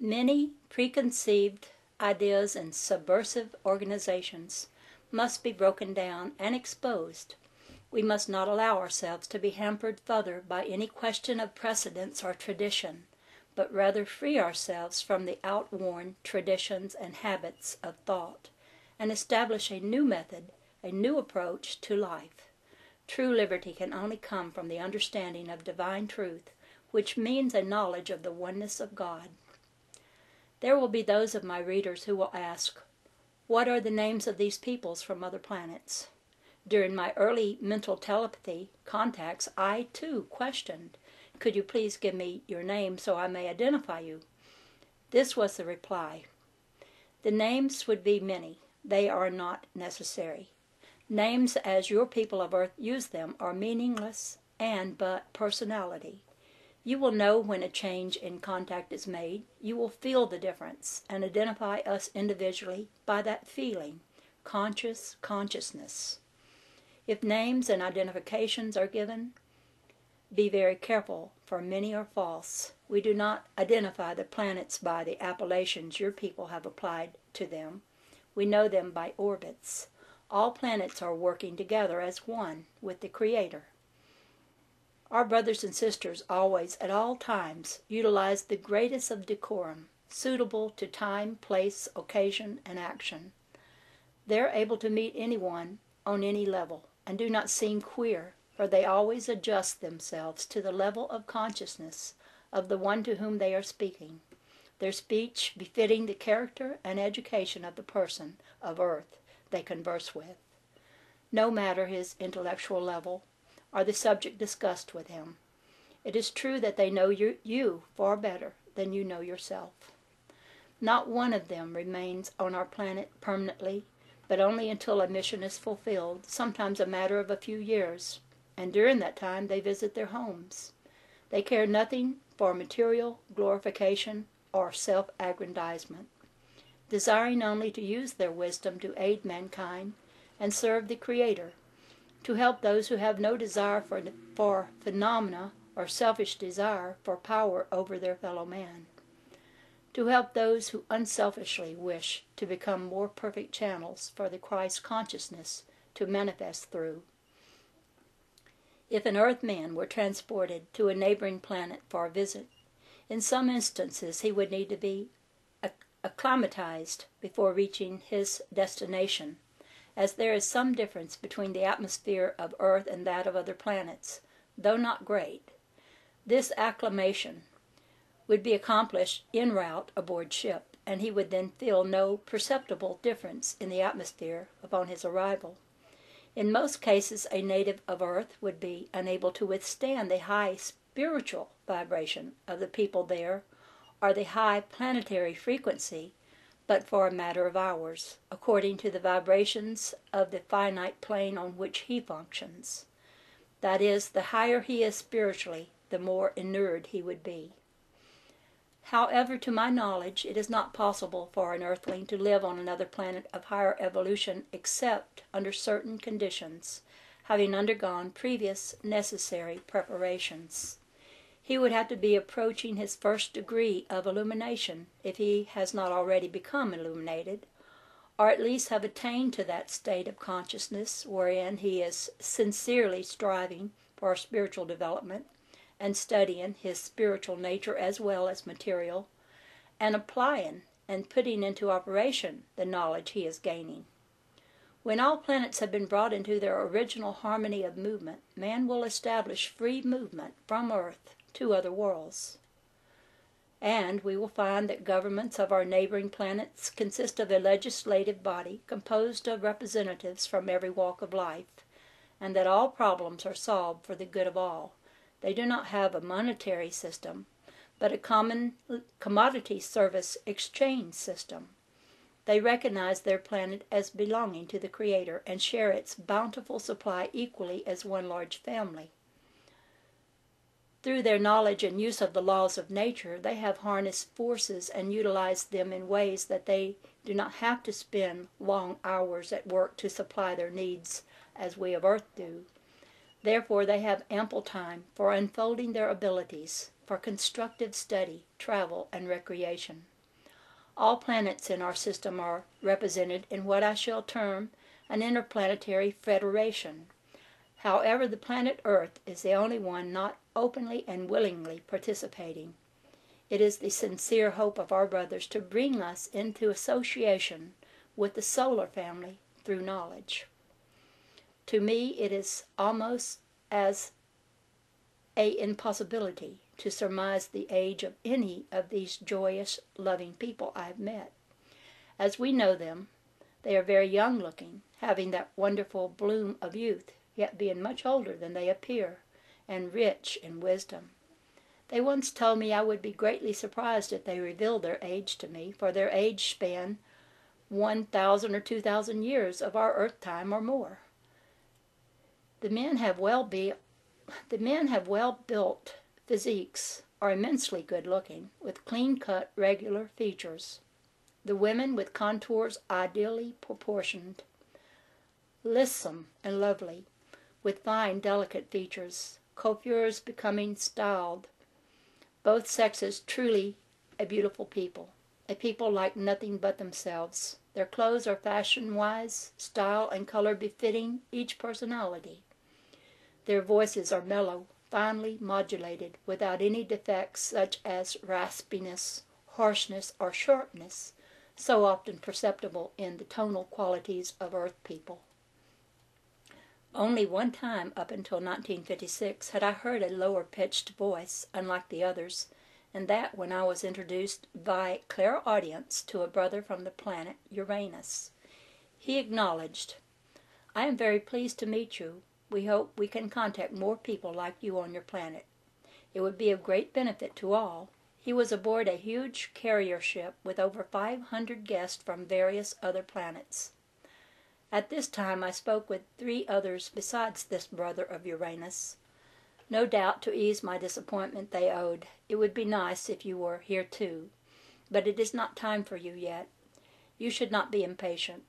Many preconceived ideas and subversive organizations must be broken down and exposed. We must not allow ourselves to be hampered further by any question of precedence or tradition, but rather free ourselves from the outworn traditions and habits of thought, and establish a new method, a new approach to life. True liberty can only come from the understanding of divine truth, which means a knowledge of the oneness of God. There will be those of my readers who will ask, what are the names of these peoples from other planets? During my early mental telepathy contacts, I too questioned, could you please give me your name so I may identify you? This was the reply. The names would be many. They are not necessary. Names, as your people of Earth use them, are meaningless and but personality. You will know when a change in contact is made. You will feel the difference and identify us individually by that feeling, consciousness. If names and identifications are given, be very careful, for many are false. We do not identify the planets by the appellations your people have applied to them. We know them by orbits. All planets are working together as one with the Creator. Our brothers and sisters always, at all times, utilize the greatest of decorum, suitable to time, place, occasion, and action. They're able to meet anyone on any level, and do not seem queer, for they always adjust themselves to the level of consciousness of the one to whom they are speaking, their speech befitting the character and education of the person of Earth they converse with, no matter his intellectual level or the subject discussed with him. It is true that they know you far better than you know yourself. Not one of them remains on our planet permanently, but only until a mission is fulfilled, sometimes a matter of a few years, and during that time they visit their homes. They care nothing for material glorification or self-aggrandizement, desiring only to use their wisdom to aid mankind and serve the Creator, to help those who have no desire for phenomena or selfish desire for power over their fellow man, to help those who unselfishly wish to become more perfect channels for the Christ consciousness to manifest through. If an Earth man were transported to a neighboring planet for a visit, in some instances he would need to be acclimatized before reaching his destination, as there is some difference between the atmosphere of Earth and that of other planets, though not great. This acclimation would be accomplished en route aboard ship, and he would then feel no perceptible difference in the atmosphere upon his arrival. In most cases, a native of Earth would be unable to withstand the high spiritual vibration of the people there, or the high planetary frequency, but for a matter of hours, according to the vibrations of the finite plane on which he functions. That is, the higher he is spiritually, the more inured he would be. However, to my knowledge, it is not possible for an earthling to live on another planet of higher evolution except under certain conditions, having undergone previous necessary preparations. He would have to be approaching his first degree of illumination, if he has not already become illuminated, or at least have attained to that state of consciousness wherein he is sincerely striving for spiritual development, and studying his spiritual nature as well as material, and applying and putting into operation the knowledge he is gaining. When all planets have been brought into their original harmony of movement, man will establish free movement from Earth to other worlds. And we will find that governments of our neighboring planets consist of a legislative body composed of representatives from every walk of life, and that all problems are solved for the good of all. They do not have a monetary system, but a common commodity service exchange system. They recognize their planet as belonging to the Creator and share its bountiful supply equally as one large family. Through their knowledge and use of the laws of nature, they have harnessed forces and utilized them in ways that they do not have to spend long hours at work to supply their needs as we of Earth do. Therefore, they have ample time for unfolding their abilities, for constructive study, travel, and recreation. All planets in our system are represented in what I shall term an interplanetary federation. However, the planet Earth is the only one not openly and willingly participating. It is the sincere hope of our brothers to bring us into association with the solar family through knowledge. To me, it is almost as an impossibility to surmise the age of any of these joyous, loving people I have met. As we know them, they are very young-looking, having that wonderful bloom of youth, yet being much older than they appear, and rich in wisdom. They once told me I would be greatly surprised if they revealed their age to me, for their age span 1,000 or 2,000 years of our earth time or more. The men have well-built physiques, are immensely good-looking, with clean-cut, regular features. The women with contours ideally proportioned, lissome and lovely, with fine, delicate features, coiffures becoming styled. Both sexes truly a beautiful people, a people like nothing but themselves. Their clothes are fashion-wise, style and color befitting each personality. Their voices are mellow, finely modulated, without any defects such as raspiness, harshness, or sharpness, so often perceptible in the tonal qualities of earth people. Only one time up until 1956 had I heard a lower-pitched voice, unlike the others, and that when I was introduced by clairaudience to a brother from the planet Uranus. He acknowledged, "I am very pleased to meet you. We hope we can contact more people like you on your planet. It would be of great benefit to all." He was aboard a huge carrier ship with over 500 guests from various other planets. At this time I spoke with 3 others besides this brother of Uranus. No doubt to ease my disappointment they owed, "It would be nice if you were here too, but it is not time for you yet. You should not be impatient."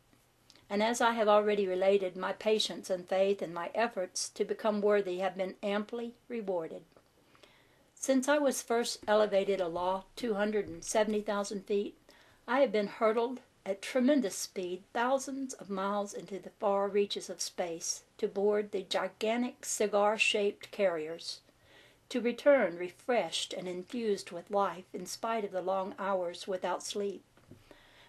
And as I have already related, my patience and faith and my efforts to become worthy have been amply rewarded. Since I was first elevated aloft 270,000 feet, I have been hurtled at tremendous speed thousands of miles into the far reaches of space to board the gigantic cigar-shaped carriers, to return refreshed and infused with life in spite of the long hours without sleep.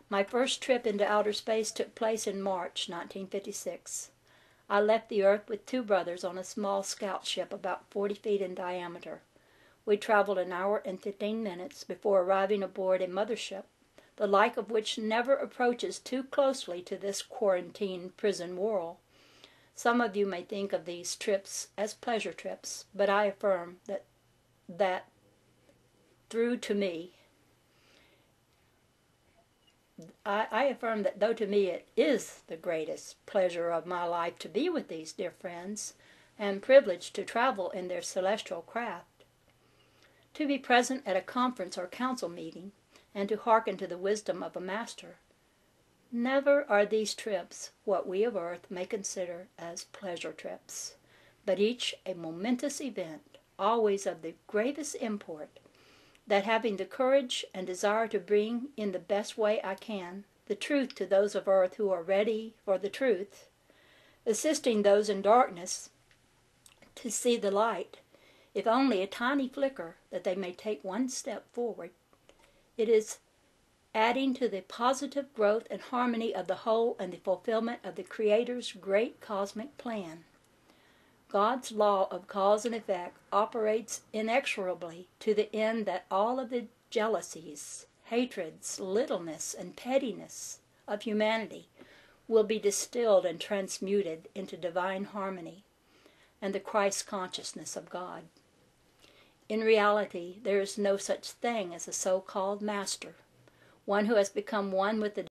My first trip into outer space took place in March 1956. I left the Earth with 2 brothers on a small scout ship about 40 feet in diameter. We traveled an hour and 15 minutes before arriving aboard a mothership, the like of which never approaches too closely to this quarantine prison world. Some of you may think of these trips as pleasure trips, but I affirm that though to me it is the greatest pleasure of my life to be with these dear friends, and privileged to travel in their celestial craft, to be present at a conference or council meeting, and to hearken to the wisdom of a master. Never are these trips what we of earth may consider as pleasure trips, but each a momentous event, always of the gravest import, that having the courage and desire to bring in the best way I can the truth to those of earth who are ready for the truth, assisting those in darkness to see the light, if only a tiny flicker, that they may take one step forward. It is adding to the positive growth and harmony of the whole and the fulfillment of the Creator's great cosmic plan. God's law of cause and effect operates inexorably to the end that all of the jealousies, hatreds, littleness, and pettiness of humanity will be distilled and transmuted into divine harmony and the Christ consciousness of God. In reality, there is no such thing as a so-called master, one who has become one with the